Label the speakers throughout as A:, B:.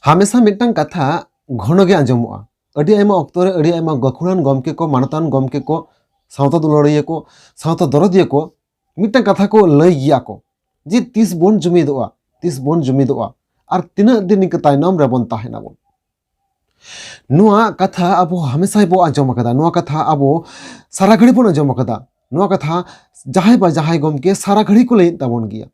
A: हमेशा मिट्टन कथा घन गे आंजमोगा अडी आयमा ऑक्तो रे अडी आयमा गखुरान गमके को मानतान गमके को सावता दुलड़िया को सावता दरदिया को मिट्टन कथा को लय गिया को जे 30 बन जुमिदोआ 30 बन जुमिदोआ और तीना दिन निक तायनम रे बन ताहेना बन नुआ कथा अबो हमेशा बो आंजम कदा नुआ कथा अबो सारा घड़ी बन आंजम कदा नुआ कथा जहाय बा जहाय गमके सारा घड़ी को लय ताबन गिया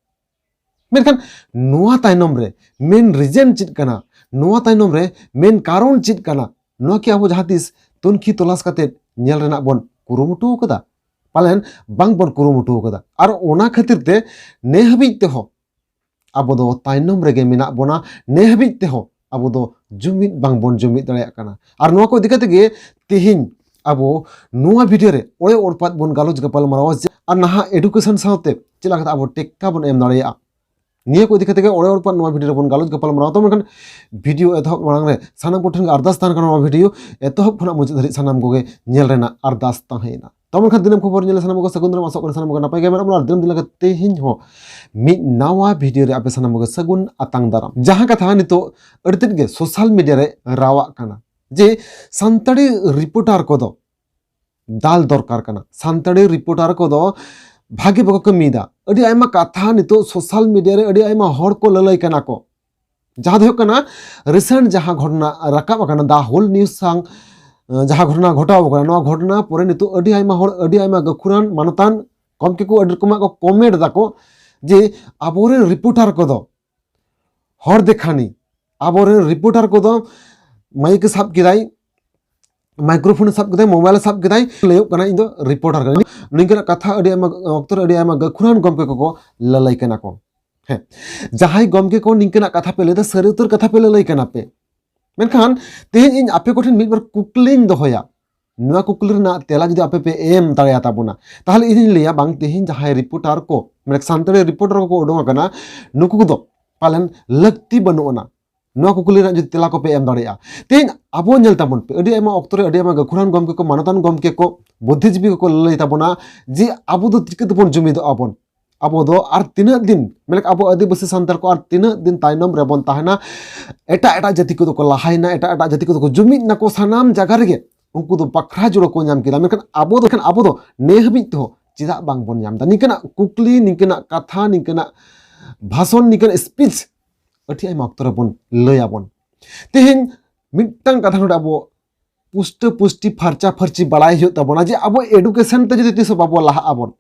A: मेनखान नुआ तायनम रे मेन रीजन चित कना नुआ तायनम रे मेन कारण चित कना नुआ कि अब जहातिस तुनखी तलाश काते नेल रेना बन कुरुमुटु कदा पालेन बांग बन कुरुमुटु कदा और ओना खातिर ते ने हबिज ते हो अब दो तायनम रेगे मेना बोना ने हबिज ते हो अब दो जुमिद बांग बन जुमिद दड़ाया कना और नुआ को दिक्कत गे तिहिन अब नुआ वीडियो रे ओळे ओरपात बन गालोज गपाल माराव और नहा एडुकेशन साथे चिला कथा अब टेक्का बन एम दड़ाया निया को दिक्कत ओरे और पर नवा वीडियो बन गालोज गपाल माराव तो मनखान वीडियो एतहब मांग रे सानाम कोठन अरदास तान नवा वीडियो एतहब खना मुझे धरि सानाम कोगे नेल रेना अरदास ताहेना तो मनखान दिनम खबर नेल सानाम को सगुन रे मासक सानाम को नापाय गे मेरा दिनम दिन लगे तेहिन हो मि नवा वीडियो रे आपे सानाम को सगुन अतांग दाराम जहां कथा नितो अड़तित गे सोशल मीडिया रे रावा कना जे संतड़ी रिपोर्टर को दो दाल दरकार कना संतड़ी रिपोर्टर को दो भागे बको कमीदा अड़ी आयमा कथा नितो सोशल मीडिया रे अड़ी आयमा हर को ललय कना को जहां दो कना रिसेंट जहां घटना रकाब कना दा होल न्यूज सांग जहां घटना घटाव कना नवा घटना परे नितो अड़ी आयमा हर अड़ी आयमा गखुरान मानतान कम के को अड़ी को कमेंट दाको जे आबोरे रिपोर्टर को दो हर देखानी आबोरे रिपोर्टर को दो माइक साब किदाई माइक्रोफोन सब कदाई मोबाइल सब कदाई लयो कना इन दो रिपोर्टर कना निंकना कथा अडी आमा अक्तर अडी आमा गखुरान गमके को ललय कना को हे जहाय गमके को निंकना कथा पे लेदा सरी उतर कथा पे ललय कना पे मेनखान तेहेन इन आपे कोठिन मिदबार कुकलिन दोहया नुआ कुकलिर ना तेला जदि आपे पे एम दाड़या ताबोना ताहले इदिन लेया बांग तेहेन जहाय रिपोर्टर को माने सांतरे रिपोर्टर को ओडोंगा कना नुकु दो पालन लगती बनोना नुआ कुकलिर जो तेला को पे एम दाड़या तेहेन आबो नेल ताबन पे अडी आयमा अक्तरे अडी आयमा गखुरान गमके को मानतान गमके को बुद्धिजीवी को ललय ताबोना जे आबो दो चिकत बन जुमिद आबन आबो दो आर तीना दिन मेले आबो आदिवासी संताल को आर तीना दिन तायनम रे बन ताहेना एटा एटा जाति को को लाहायना एटा एटा जाति को जुमिद ना को सानाम जगह रे उनको दो बखरा जुड़ो को नाम किदा मेखान आबो दो नेहबित तो चिदा बांग बन नाम दा निकना कुकली निकना कथा निकना भाषण निकना स्पीच अठी आयमा अक्तरे बन लयाबन तेहेन मिट्टां कथा नोड आबो पुष्ट पुष्टि फरचा फरची बड़ाई हो तबना जे आबो एडुकेशन ते जदि तिस बाबो लाहा आबन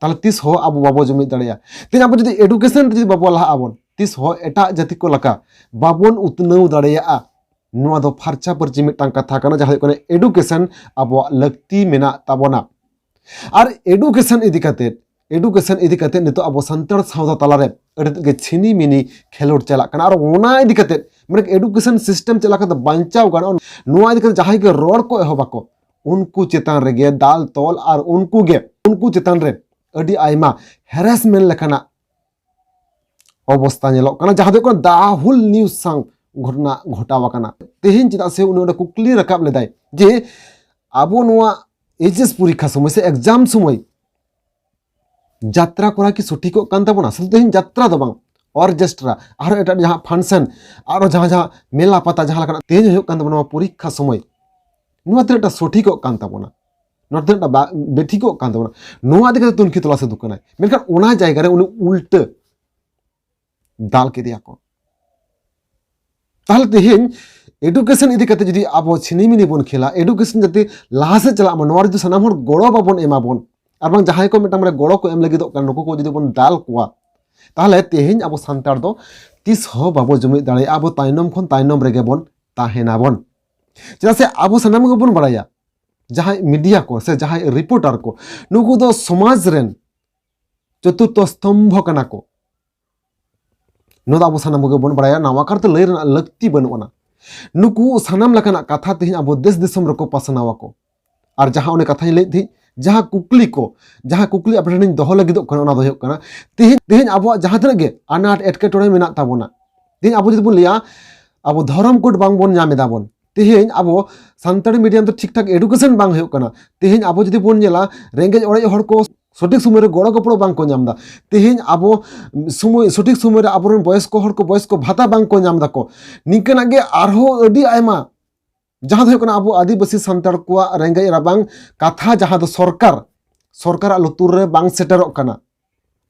A: ताले तिस हो आबो बाबो जुमिद दाड़िया तेन आबो जदि एडुकेशन ते जदि बाबो लाहा आबन तिस हो एटा जाति को लका बाबन उतनौ दाड़िया नुआ दो फरचा फरची मिट्टां कथा कना जहां कने एडुकेशन आबो लगती मेना ताबना और एडुकेशन इदी कते नितो आबो संतर सावदा तलारे अडे छिनी मिनी खेलोड चला कना और ओना इदी कते माने एडुकेशन सिस्टम चला कते बांचाव गाना नुआ इदी कते जहां के रोड को एहबाको उनको चेतान रेगे दाल तोल और उनको चेतान रे अडी आयमा हेरासमेंट लेखाना अवस्था नेलो कना जहां दो दाहुल न्यूज सांग घटना घटावा कना तेहिन चिदा से उन कुकली रकाब लेदाय जे आबो नुआ एचएस परीक्षा समय से एग्जाम समय यात्रा करा कि सठिक कान ताबोना असल तेहिन यात्रा दो बांग ऑर्केस्ट्रा और एटा जहां फंक्शन और जहां मेला पाता जहां लकना तेज हो कान ताबोना परीक्षा समय नुआ तेटा सठिक कान ताबोना नुआ तेटा बेठिक कान ताबोना नुआ दिके तुनखी तला से दुकानाय मेनखान ओना जायगा रे उनी उल्ट दाल के दिया को ताहले तेहिन एडुकेशन इदी कते जदि आबो छिनिमिनि बन खेला एडुकेशन जति लाहा से चला नुआ रे सनाम हर गड़ो बाबन एमाबन और बांग जहां को मिटा गड़ो को एम लगी नुकु को जदि बन दाल कोआ ताहले तेहिन आबो सांतार दो तिस हो बाबो जुमिद दाड़े आबो तायनम खन तायनम रेगे बन ताहेना बन चेदा से आबो सनाम को बन बड़ाया जहां मीडिया को से जहां रिपोर्टर को नुकु दो समाज रेन चतुर्थ स्तंभ कना को नो आबो सनाम को बन बड़ाया नावा करते लय लगती बनोना नुकु सनाम लकना कथा तेहिन आबो देश दिसम रको पासनावा को और जहां उन्हें कथा लय थी जहां कुकली अपने दोहो लगी तेहिन अब जहां तना गे अनाट एटकेटोड़े मेना ताबोना तेहिन अब जदि बन लिया अब धर्म कोड बांग बन नामेदा बन तेहिन अब सानताड़ी मीडियम तो ठीक ठाक एडुकेशन बांग होयो कना तेहिन अब जदि बन नेला रेंगेज ओड़े हर को सठिक समय रे गड़ो गपड़ो बांग को नामदा तेहेन आबो समय सठिक समय रे आबोरन बयस्क हर को भाता बांग को नामदा को निकना गे आरहो अडी आयमा जहां दो आबो आदिवासी सांतार को रेंगे राबांग कथा जहां दो सरकार लुतुर रे बांग सेटरक कना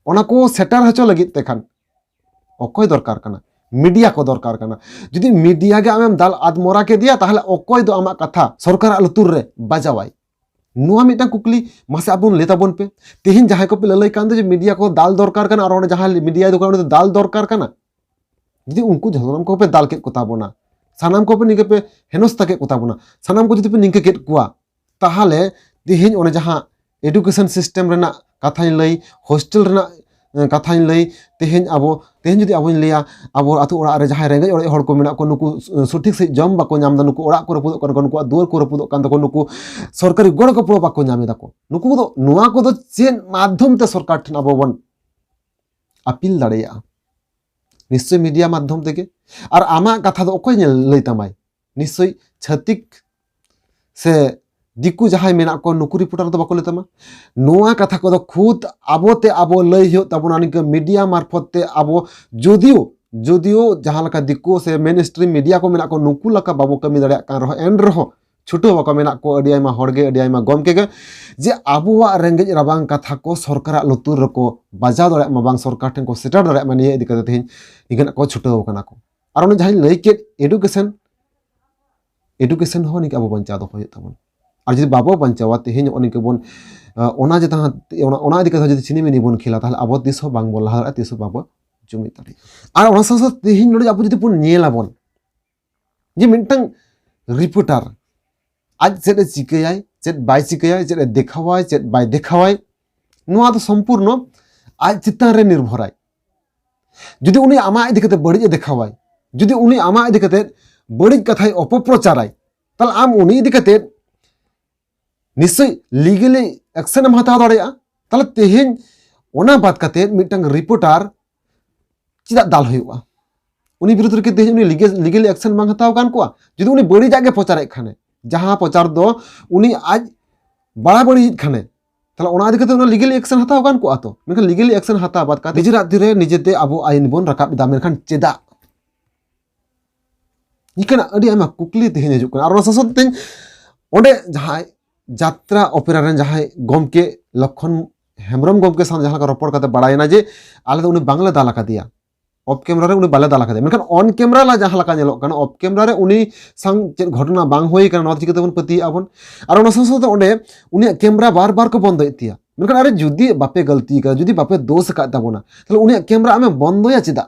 A: ओना को सेटर हचो लगित तेखान अकोय दरकार कना मीडिया को दरकार कना जुदी मीडिया गे आमेम दाल आदमरा के दिया ताहले अकोय दो आमा कथा सरकार लुतुर रे बाजावाई नुआ मिटा कुकली मासे आबोन लेताबोन पे तेहिन जहां को पे ललई कान दे मीडिया को दाल दरकार कना और जहां मीडिया दो कान दाल दरकार कना जुदी उनको झगड़म को पे दाल के कोताबोना सानाम को पे निके पे हेनस्ता के कोताबोना सानाम को जुदी पे निके केट कुआ ताहले तेहिन ओने जहां एडुकेशन सिस्टम रेना कथाई लई हॉस्टल रेना कथाई लई तेहेन जुदी आबो लैया आबो आतु ओड़ा रे जहां रेंगे ओड़े हड़ को मेना को नुकु सठिक से जम बाको नाम दा नुकु ओड़ा को रपुदो कन नुकु दुआर को रपुदो कान दको नुकु सरकारी गड़ गपड़ो बाको नामे दाको नुकु दो नुआ को दो चेन माध्यम ते सरकार ठन आबो बन अपील दाड़ेया निश्चय मीडिया माध्यम तेगे और आमा कथा दो अकोय लई तमाय निश्चय छतिक से दिकु जहां मेना को नुकु रिपोर्टर तो बाको लेतमा नोआ कथा को खुद आबोते आबो लई हो तबना निक मीडिया मार्फत ते आबो जदियो जहां लका दिकु से मेन स्ट्रीम मीडिया को मेना को नुकु लका बाबो कमी दड़या कान रहो एन रहो छुटो बाको मेना को अडी आयमा हड़गे अडी आयमा गमके गे जे आबोवा रेंगेज राबांग कथा को सरकार लुतुर रको बाजा दड़या मा बांग सरकार ठेन को सेटर दड़या मा निये इदिकते तेहिन निगन को छुटो कना को और उन जहां लई के एडुकेशन हो निक आबो बंचा दो होय तबन और जब बाबो बंचावा तेहेन उनके बन ओना जे ओना इदी कथा जदि सिनेमिनी बन खेला ताहले आबो तिस हो बांग बोला हरा तिस बाबो जुमि ताड़ी और ओना साथ तेहेन नोडे आबो जदि बन नेलाबन जे मिनटंग रिपोर्टर आज चेद चिकायाय चेद बाय चिकायाय चेद देखावाय चेद बाय देखावाय नोआ तो संपूर्ण आज चित्तान रे निर्भराय जदि उनी आमा इदी कते बड़ी देखावाय जदि उनी आमा इदी कते बड़ी कथाय अपप्रचाराय ताहले आम उनी इदी कते निश्चय लीगली एक्शन हताव दाड़ेया ताहले तेहेन ओना बात कते मिटंग रिपोर्टर चिदा दाल हुआ उनी विरुद्ध रे तेहेन उनी लीगली एक्शन बांग हताव कान कोआ जदि उनी बड़ी जागे प्रचारे खाने जहां प्रचार दो उनी आज बड़ा बड़ी खाने ताहले ओना इदी कते उना लीगली एक्शन हताव कान कोआ तो मेनखान लीगली एक्शन हताव बात कते निजेरा दिरे निजेते आबो आईन बन राकाब दा मेनखान चेदा निकना अडी आमा कुकली तेहेन हिजुक कान और ससत तेन ओंडे जहां जात्रा ओपेरा रेन जहां गमके लक्षण हेम्ब्रम गमके साथ जहां का रपड़ करते बड़ायना जे आले तो उनी बांगला दाला का दिया ऑफ कैमरा रे उनी बाले दाला का दिया मेनखान ऑन कैमरा ला जहां लका नेलो कान ऑफ कैमरा रे उनी संग चेद घटना बांग होई कान नोत चिकते बन पति आबन और ओना ससत ओंडे उनी कैमरा बार बार को बंद इतिया मेनखान अरे जुदी बापे गलती का जुदी बापे दोष का ताबोना ताहले उनी कैमरा आमे बंदया चिदा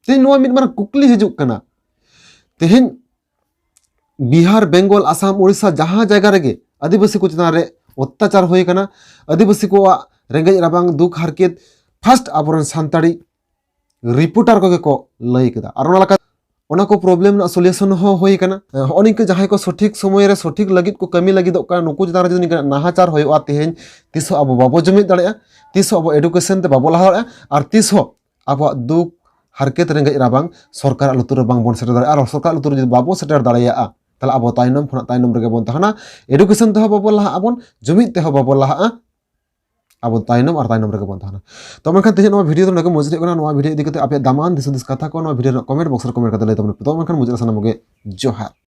A: तेन नोआ मिट मार कुकली हिजुक काना तेहेन बिहार बेंगल आसाम उड़ीसा जहां जगह रेगे आदिवासी को चेतान रे अत्याचार होय काना आदिवासी को रेंगेज राबांग दुख हारकेत फास्ट आबोरन सानताड़ी रिपोर्टर को लई केदा और ओना को प्रॉब्लम ना सॉल्यूशन हो होय काना अनिके जहां को सठिक समय रे सठिक लगित को कमी लगित का नुकु चेतान रे जदि नाहाचार होयआ तेहेन तिस आबो बाबो जुमिद दाड़ेया तिस आबो एडुकेशन ते बाबो लाहा दाड़ेया और तिस आबो दुख हारकेत रेंगेज राबांग सरकार लुतुर बांग बन सेटर दाड़ेया और सरकार लुतुर जदि बाबो सेटर दाड़ेया ताहले आबो तायनम खना तायनम रेगे बन तहना एडुकेशन ते बाबो लाहा आबन जुमिद ते बाबो लाहा आबो तायनम और तायनम रेगे बन तहना तो मेनखान तेहेन नोआ भिडियो तो नगे मजरे कना नोआ भिडियो इदी कते आपे दामान दिस कथा को नोआ भिडियो कमेंट बॉक्स रे कमेंट कते लay तबन तो मेनखान मुजरा सनामगे जोहार।